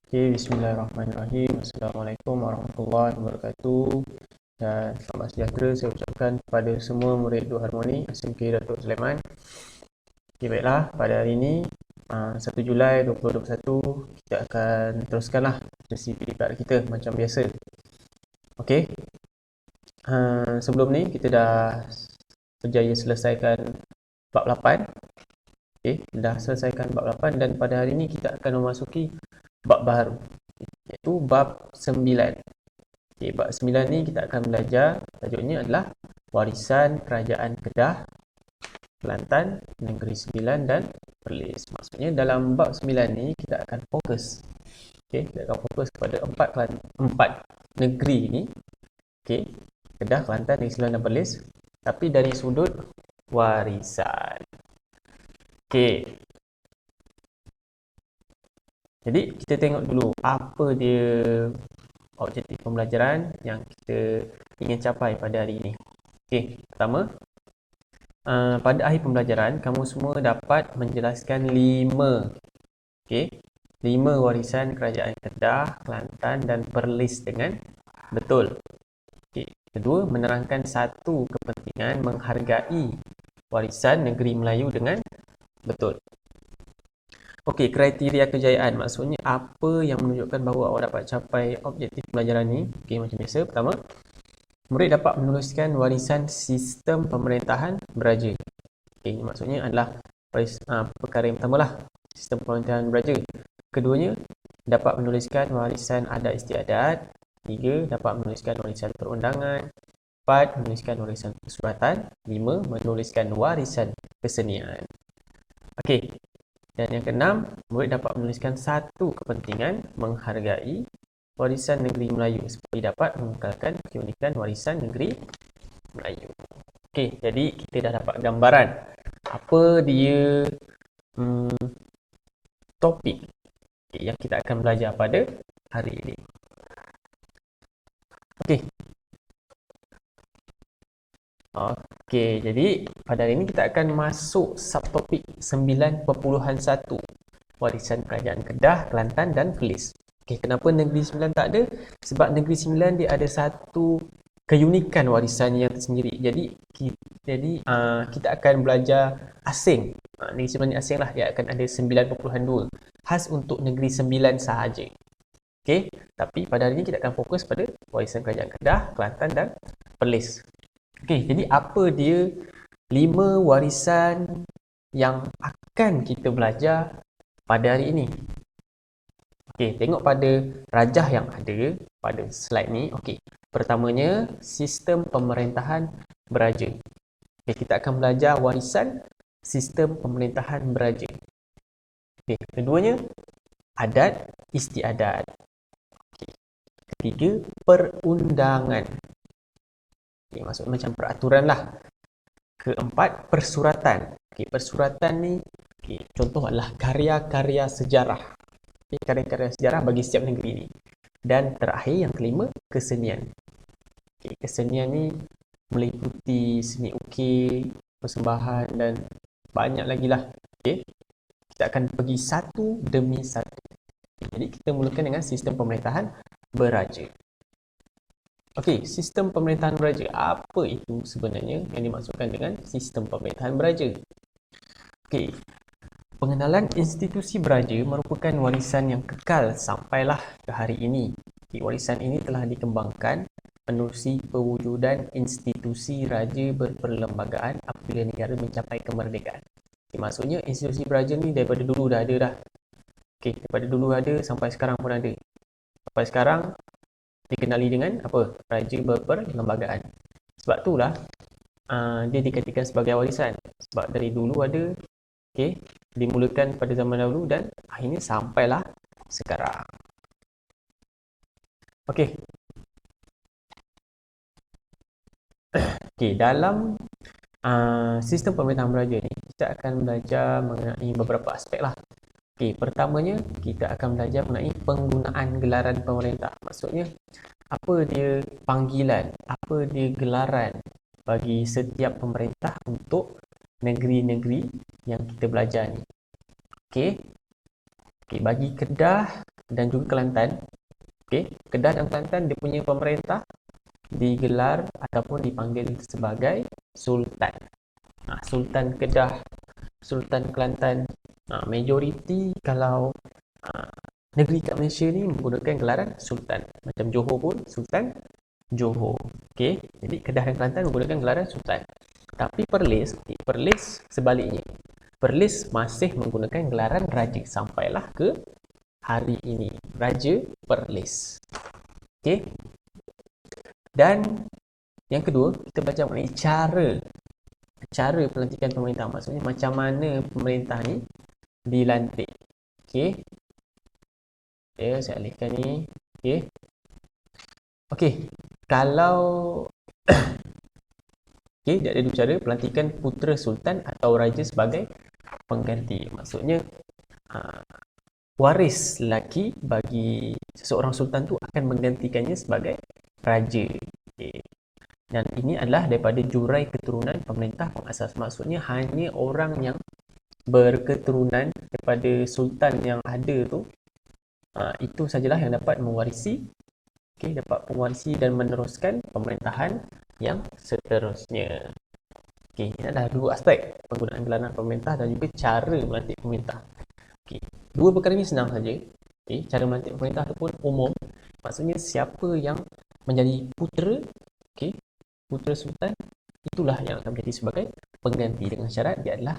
Okay, bismillahirrahmanirrahim. Assalamualaikum warahmatullahi wabarakatuh. Dan selamat sejahtera saya ucapkan kepada semua murid Dua Harmoni SMK Datuk Sulaiman. Okay, baiklah, pada hari ini 1 Julai 2021 kita akan teruskanlah sesi PDPR kita macam biasa. Okay, sebelum ni kita dah berjaya selesaikan bab 8. Okay, dah selesaikan bab 8 dan pada hari ini kita akan memasuki bab baru, iaitu bab 9. Okay, bab 9 ni kita akan belajar, tajuknya adalah Warisan Kerajaan Kedah, Kelantan, Negeri Sembilan dan Perlis. Maksudnya dalam bab 9 ni kita akan fokus. Kita akan fokus kepada empat negeri ni. Kedah, Kelantan, Negeri Sembilan dan Perlis, tapi dari sudut warisan. Jadi kita tengok dulu apa dia objektif pembelajaran yang kita ingin capai pada hari ini. Pertama, pada akhir pembelajaran kamu semua dapat menjelaskan 5 warisan kerajaan Kedah, Kelantan dan Perlis dengan betul. Kedua, menerangkan satu kepentingan menghargai warisan negeri Melayu dengan betul. Kriteria kejayaan, maksudnya apa yang menunjukkan bahawa awak dapat capai objektif pelajaran ni. Macam biasa, pertama, murid dapat menuliskan warisan sistem pemerintahan beraja. Ini maksudnya adalah perkara yang pertama lah, sistem pemerintahan beraja. Keduanya, dapat menuliskan warisan adat istiadat. Tiga, dapat menuliskan warisan perundangan. Empat, menuliskan warisan persuratan. Lima, menuliskan warisan kesenian. Dan yang keenam, murid dapat menuliskan satu kepentingan menghargai warisan negeri Melayu supaya dapat mengekalkan keunikan warisan negeri Melayu. Jadi kita dah dapat gambaran apa dia topik yang kita akan belajar pada hari ini. Jadi pada hari ini kita akan masuk subtopik 9.1, warisan kerajaan Kedah, Kelantan dan Perlis. Kenapa Negeri Sembilan tak ada? Sebab Negeri Sembilan dia ada satu keunikan warisan yang tersendiri. Jadi kita akan belajar asing. Negeri Sembilan ni asing lah, dia akan ada 9.2 khas untuk Negeri Sembilan sahaja. Tapi pada hari ini kita akan fokus pada warisan kerajaan Kedah, Kelantan dan Perlis. Jadi apa dia 5 warisan yang akan kita belajar pada hari ini? Tengok pada rajah yang ada pada slide ni. Pertamanya, sistem pemerintahan beraja. Kita akan belajar warisan sistem pemerintahan beraja. Keduanya, adat istiadat. Ketiga, perundangan. Maksudnya macam peraturan lah. Keempat, persuratan. Persuratan ni contoh adalah karya-karya sejarah. Karya-karya sejarah bagi setiap negeri ni. Dan terakhir yang kelima, kesenian. Kesenian ni meliputi seni ukir, persembahan dan banyak lagi lah. Kita akan pergi satu demi satu. Jadi kita mulakan dengan sistem pemerintahan beraja. Sistem pemerintahan beraja. Apa itu sebenarnya yang dimaksudkan dengan sistem pemerintahan beraja? Pengenalan institusi beraja merupakan warisan yang kekal sampailah ke hari ini. Warisan ini telah dikembangkan menerusi pewujudan institusi raja berperlembagaan apabila negara mencapai kemerdekaan. Maksudnya institusi beraja ni daripada dulu dah ada dah. Daripada dulu ada sampai sekarang pun ada. Sampai sekarang dikenali dengan apa? Raja berperlembagaan. Sebab itulah dia dikatakan sebagai warisan. Sebab dari dulu ada, dimulakan pada zaman dahulu dan akhirnya sampailah sekarang. Dalam sistem pemerintahan beraja ni kita akan belajar mengenai beberapa aspek lah. Pertamanya kita akan belajar mengenai penggunaan gelaran pemerintah. Maksudnya apa dia panggilan, apa dia gelaran bagi setiap pemerintah untuk negeri-negeri yang kita belajar ni. Bagi Kedah, dan juga Kelantan. Okey, Kedah dan Kelantan dia punya pemerintah digelar ataupun dipanggil sebagai Sultan. Sultan Kedah, Sultan Kelantan. Majoriti kalau negeri kat Malaysia ni menggunakan gelaran Sultan. Macam Johor pun Sultan Johor. Okey, jadi Kedah dan Kelantan menggunakan gelaran Sultan. Tapi Perlis sebaliknya. Perlis masih menggunakan gelaran Raja sampailah ke hari ini. Raja Perlis. Okey. Dan yang kedua, kita belajar mengenai cara pelantikan pemerintah. Maksudnya macam mana pemerintah ni dilantik. Okey. Ya, saya alihkan ni. Okey. Okey. Kalau okey, dia ada dua cara pelantikan putera sultan atau raja sebagai pengganti. Maksudnya waris lelaki bagi seseorang sultan tu akan menggantikannya sebagai raja. Okay. Dan ini adalah daripada jurai keturunan pemerintah pengasas. Maksudnya hanya orang yang berketurunan daripada sultan yang ada tu, itu sajalah yang dapat mewarisi, dapat mewarisi dan meneruskan pemerintahan yang seterusnya. Ini adalah dua aspek penggunaan gelaran pemerintah dan juga cara melantik pemerintah. Dua perkara ini senang saja. Cara melantik pemerintah itu pun umum. Maksudnya siapa yang menjadi putera, putera sultan, itulah yang akan menjadi sebagai pengganti dengan syarat dia adalah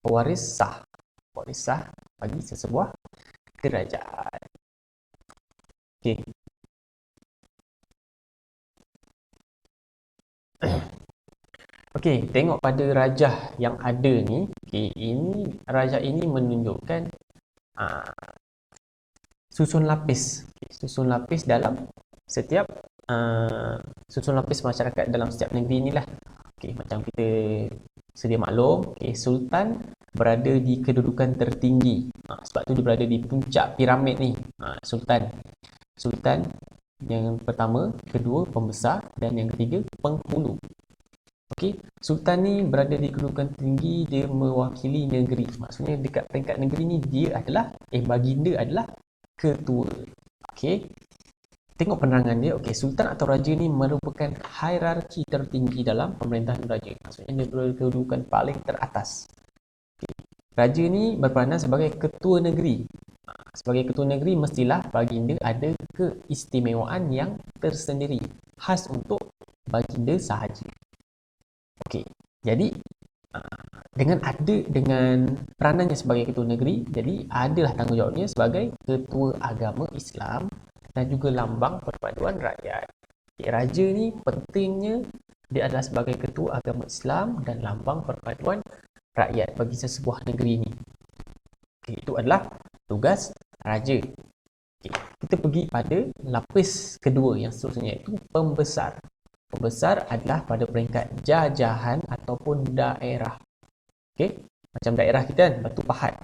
pewaris sah. Pewaris sah bagi sesebuah kerajaan. Okey, tengok pada rajah yang ada ni. Ini rajah ini menunjukkan susun lapis. Susun lapis dalam setiap susun lapis masyarakat dalam setiap negeri inilah. Macam kita sedia maklum, sultan berada di kedudukan tertinggi. Sebab tu dia berada di puncak piramid ni. Sultan yang pertama, kedua pembesar dan yang ketiga penghulu. Sultan ni berada di kedudukan tinggi, dia mewakili negeri. Maksudnya dekat peringkat negeri ni dia adalah baginda adalah ketua. Tengok penerangan dia. Sultan atau raja ni merupakan hierarki tertinggi dalam pemerintahan raja. Maksudnya dia berada di kedudukan paling teratas. Raja ni berperanan sebagai ketua negeri. Sebagai ketua negeri mestilah baginda ada keistimewaan yang tersendiri, khas untuk baginda sahaja. Jadi dengan peranannya sebagai ketua negeri, jadi adalah tanggungjawabnya sebagai ketua agama Islam dan juga lambang perpaduan rakyat. Raja ni pentingnya dia adalah sebagai ketua agama Islam dan lambang perpaduan rakyat bagi sesebuah negeri ni. Itu adalah tugas raja. Kita pergi pada lapis kedua yang seterusnya, iaitu pembesar. Pembesar adalah pada peringkat jajahan ataupun daerah. Macam daerah kita kan, Batu Pahat.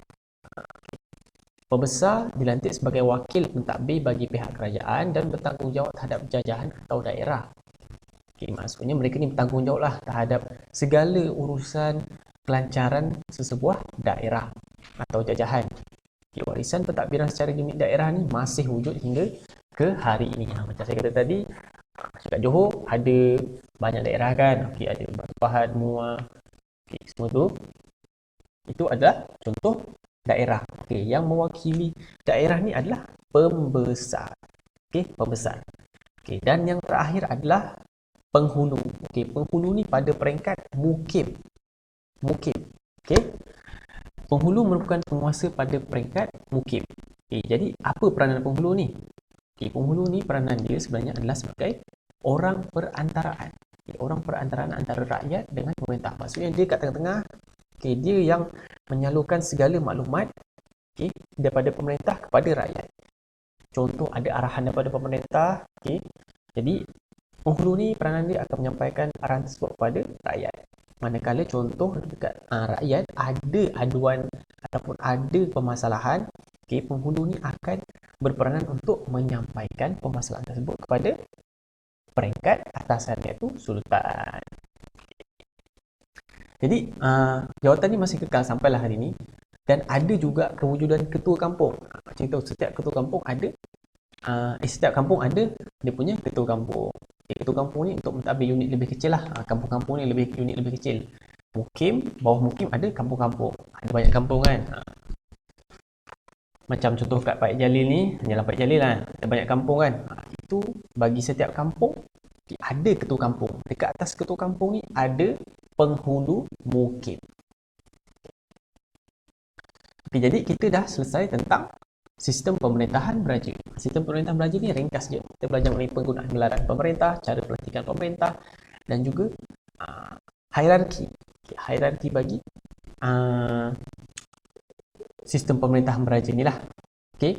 Pembesar dilantik sebagai wakil pentadbir bagi pihak kerajaan dan bertanggungjawab terhadap jajahan atau daerah. Maksudnya mereka ni bertanggungjawab lah terhadap segala urusan kelancaran sesebuah daerah atau jajahan. Warisan pentadbiran secara unit daerah ni masih wujud hingga ke hari ini. Macam saya kata tadi, kat Johor ada banyak daerah kan. Ada Batu Pahat, Muar, semua tu. Itu adalah contoh daerah. Yang mewakili daerah ni adalah pembesar. Pembesar. Dan yang terakhir adalah penghulu. Penghulu ni pada peringkat mukim. Penghulu merupakan penguasa pada peringkat mukim. Jadi apa peranan penghulu ni? Penghulu ni peranan dia sebenarnya adalah sebagai orang perantaraan. Orang perantaraan antara rakyat dengan pemerintah. Maksudnya dia kat tengah-tengah. Dia yang menyalurkan segala maklumat daripada pemerintah kepada rakyat. Contoh ada arahan daripada pemerintah. Jadi penghulu ni peranan dia akan menyampaikan arahan tersebut kepada rakyat. Manakala contoh dekat rakyat ada aduan ataupun ada permasalahan, penghulu ni akan berperanan untuk menyampaikan permasalahan tersebut kepada peringkat atasan, iaitu sultan. Jadi jawatan ni masih kekal sampailah hari ini. Dan ada juga kewujudan ketua kampung. Macam tu, setiap ketua kampung ada setiap kampung ada dia punya ketua kampung. Ketua kampung ni untuk mentadbir unit lebih kecil lah. Kampung-kampung ni unit lebih kecil. Mukim, bawah mukim ada kampung-kampung. Ada banyak kampung kan. Macam contoh kat Paik Jalil ni, hanyalah Paik Jalil lah. Ada banyak kampung kan. Itu bagi setiap kampung ada ketua kampung. Dekat atas ketua kampung ni ada penghulu mukim. Okay, jadi kita dah selesai tentang sistem pemerintahan beraja. Sistem pemerintahan beraja ni ringkas je. Kita belajar mengenai penggunaan gelaran pemerintah, cara pelantikan pemerintah dan juga hierarki. Hierarki bagi sistem pemerintahan beraja ni lah. Okay.